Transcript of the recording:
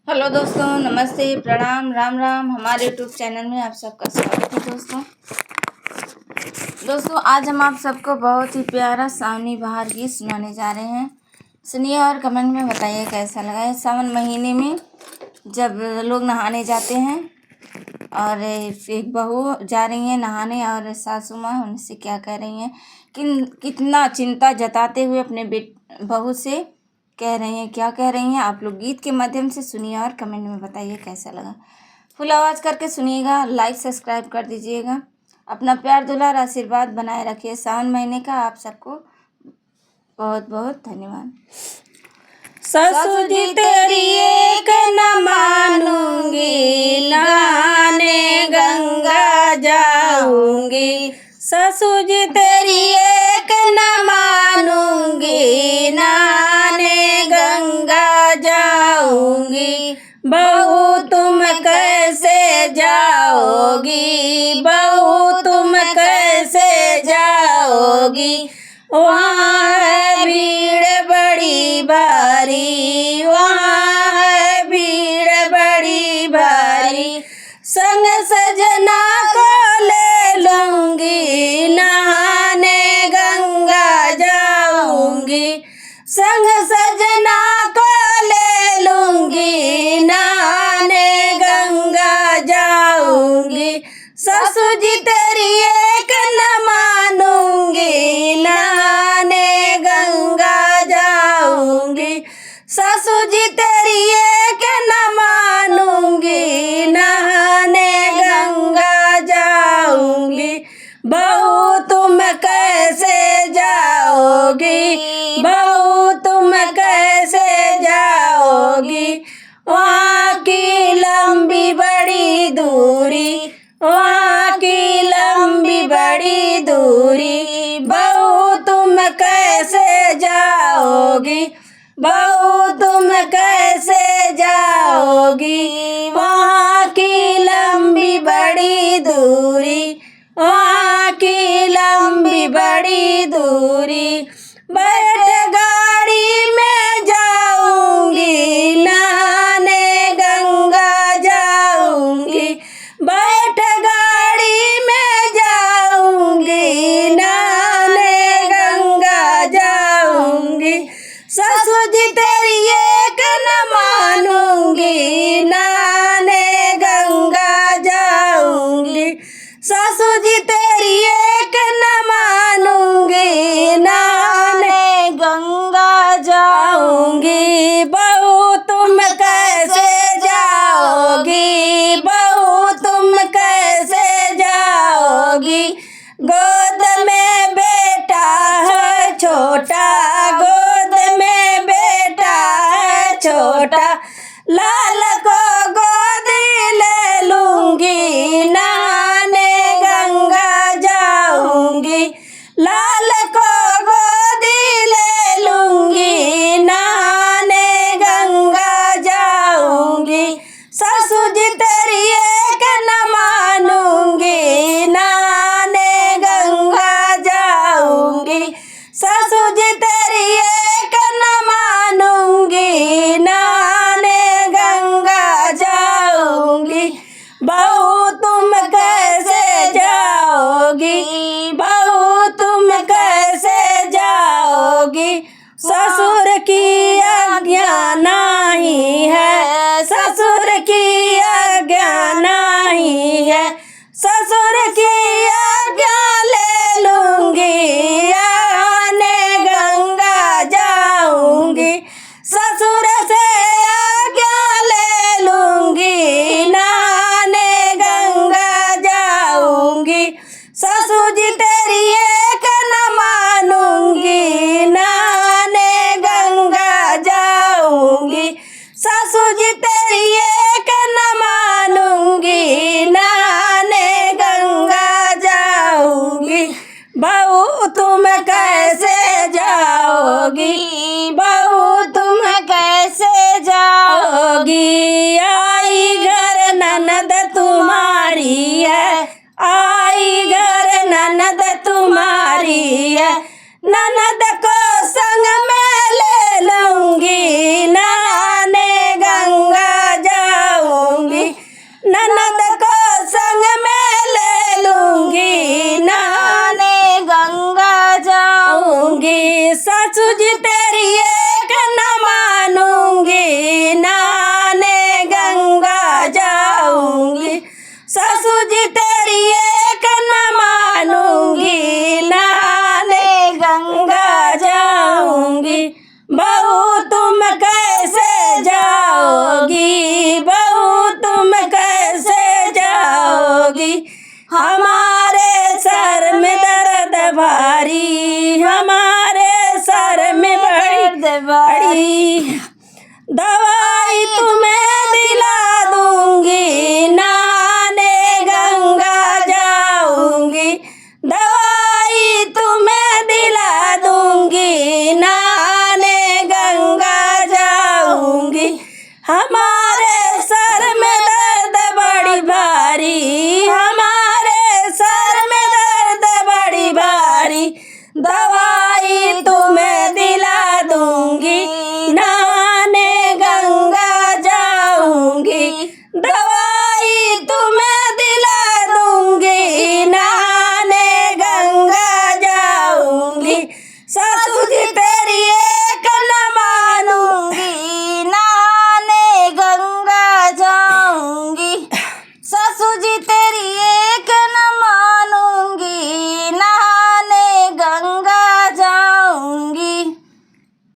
Hello दोस्तों, नमस्ते, प्रणाम, राम राम। हमारे यूट्यूब चैनल में आप सबका स्वागत है। दोस्तों आज हम आप सबको बहुत ही प्यारा सावनी बहार गीत सुनाने जा रहे हैं। सुनिए और कमेंट में बताइए कैसा लगा है। सावन महीने में जब लोग नहाने जाते हैं और एक बहू जा रही हैं नहाने और सासू माँ उनसे क्या कह रही हैं, कितना चिंता जताते हुए अपने बहू से कह रही हैं, क्या कह रही हैं, आप लोग गीत के माध्यम से सुनिए और कमेंट में बताइए कैसा लगा। फुल आवाज़ करके सुनिएगा, लाइक सब्सक्राइब कर दीजिएगा। अपना प्यार दुलार आशीर्वाद बनाए रखिए। सावन महीने का आप सबको बहुत बहुत धन्यवाद। सासू जी तेरी एक न मानूंगी, नहाने गंगा जाऊंगी। सासू जी तेरी एक न मानूंगी, नहाने गंगा जाऊंगी। बहू तुम कैसे जाओगी, बहू तुम कैसे जाओगी। वहाँ है भीड़ बड़ी भारी, वहाँ है भीड़ बड़ी भारी। संग सजना को ले लूंगी, नहाने गंगा जाऊंगी। संग सजना को ले लूंगी, नहाने गंगा जाऊंगी। सासू जी तेरी एक न मानूंगी, नहाने गंगा जाऊंगी। सासू जी तेरी एक न मानूंगी, नहाने गंगा जाऊंगी। बहू तुम कैसे जाओगी, बहू तुम कैसे जाओगी। वहाँ की लंबी बड़ी दूरी, वहाँ की लंबी बड़ी दूरी। बहू तुम कैसे जाओगी, बहू तुम कैसे जाओगी। वहाँ की लंबी बड़ी दूरी, वहाँ की लंबी बड़ी दूरी। बैठ गाड़ी में जाऊंगी, नहाने गंगा जाऊंगी। बैठ गाड़ी में जाऊंगी, नहाने गंगा जाऊंगी। सासू जी तेरी एक न मानूंगी, नहाने गंगा जाऊंगी। सासू जी तेरी एक न मानूंगी, नहाने गंगा जाऊंगी। बहू तुम कैसे जाओगी, बहू तुम कैसे जाओगी। गोद में बेटा है छोटा, गोद में बेटा है छोटा। लाल को गोदी ले लूंगी, नहाने गंगा जाऊंगी। लाल को गोदी ले लूंगी, नहाने गंगा जाऊंगी। सासू जी तेरी एक न मानूंगी, नहाने गंगा जाऊंगी। सासू जी तेरी एक न मानूंगी, नहाने गंगा जाऊंगी। बहू तुम कैसे जाओगी, बहू तुम कैसे जाओगी। ससुर की आज्ञा नहीं है, ससुर की आज्ञा नहीं है। ससुर की आज्ञा ले लूंगी, नहाने गंगा जाऊंगी। ससुर से आज्ञा ले लूंगी, नहाने गंगा जाऊंगी। सासू जी तेरी एक न मानूंगी, नहाने गंगा जाऊंगी। सासू जी तेरी